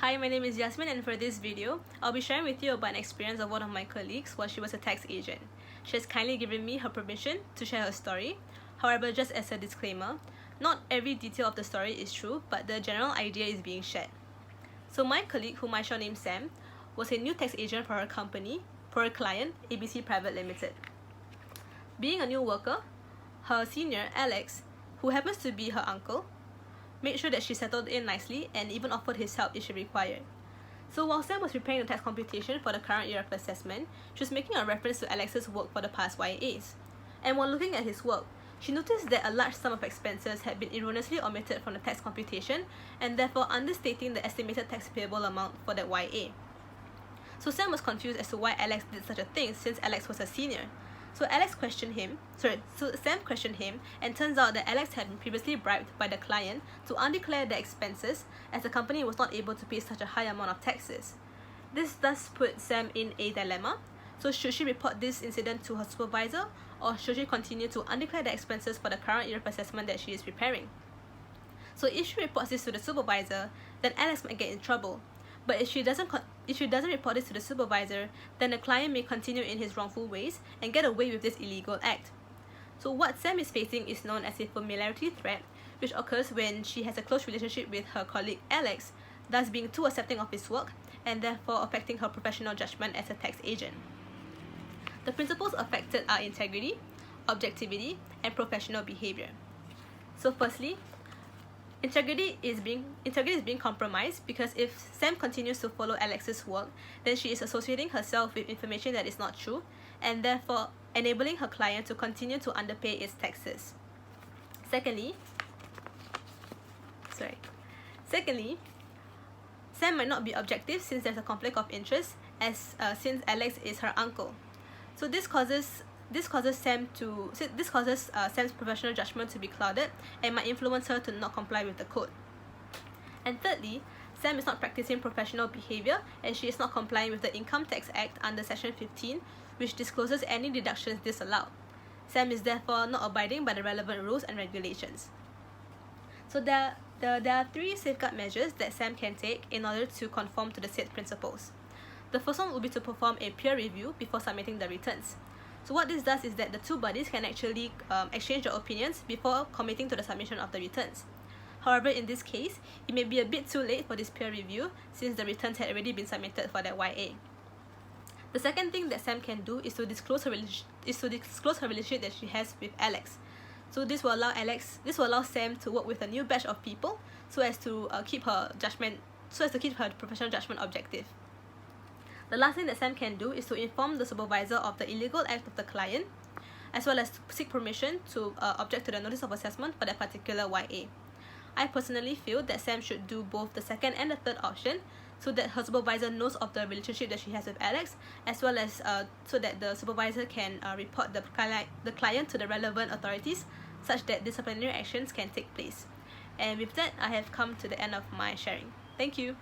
Hi, my name is Yasmin, and for this video, I'll be sharing with you about an experience of one of my colleagues while she was a tax agent. She has kindly given me her permission to share her story. However, just as a disclaimer, not every detail of the story is true, but the general idea is being shared. So my colleague, whom I shall name Sam, was a new tax agent for her company, for her client, ABC Private Limited. Being a new worker, her senior, Alex, who happens to be her uncle, made sure that she settled in nicely and even offered his help if she required. So while Sam was preparing the tax computation for the current year of assessment, she was making a reference to Alex's work for the past YAs. And while looking at his work, she noticed that a large sum of expenses had been erroneously omitted from the tax computation and therefore understating the estimated tax payable amount for that YA. So Sam was confused as to why Alex did such a thing since Alex was a senior. So Sam questioned him, and turns out that Alex had been previously bribed by the client to undeclare the expenses as the company was not able to pay such a high amount of taxes. This thus put Sam in a dilemma. So should she report this incident to her supervisor, or should she continue to undeclare the expenses for the current year of assessment that she is preparing? So if she reports this to the supervisor, then Alex might get in trouble. But if she doesn't report this to the supervisor, then the client may continue in his wrongful ways and get away with this illegal act. So what Sam is facing is known as a familiarity threat, which occurs when she has a close relationship with her colleague Alex, thus being too accepting of his work and therefore affecting her professional judgment as a tax agent. The principles affected are integrity, objectivity, and professional behavior. So firstly, Integrity is being compromised because if Sam continues to follow Alex's work, then she is associating herself with information that is not true and therefore enabling her client to continue to underpay its taxes. Secondly, Sam might not be objective since there's a conflict of interest since Alex is her uncle. So this causes Sam's professional judgment to be clouded and might influence her to not comply with the code. And thirdly, Sam is not practicing professional behavior and she is not complying with the Income Tax Act under Section 15, which discloses any deductions disallowed. Sam is therefore not abiding by the relevant rules and regulations. So there are three safeguard measures that Sam can take in order to conform to the said principles. The first one will be to perform a peer review before submitting the returns. So what this does is that the two bodies can actually exchange their opinions before committing to the submission of the returns. However, in this case, it may be a bit too late for this peer review since the returns had already been submitted for that YA. The second thing that Sam can do is to disclose her relationship that she has with Alex. So this will allow Sam to work with a new batch of people so as to keep her professional judgment objective. The last thing that Sam can do is to inform the supervisor of the illegal act of the client, as well as to seek permission to object to the notice of assessment for that particular YA. I personally feel that Sam should do both the second and the third option so that her supervisor knows of the relationship that she has with Alex, as well as so that the supervisor can report the client to the relevant authorities such that disciplinary actions can take place. And with that, I have come to the end of my sharing. Thank you.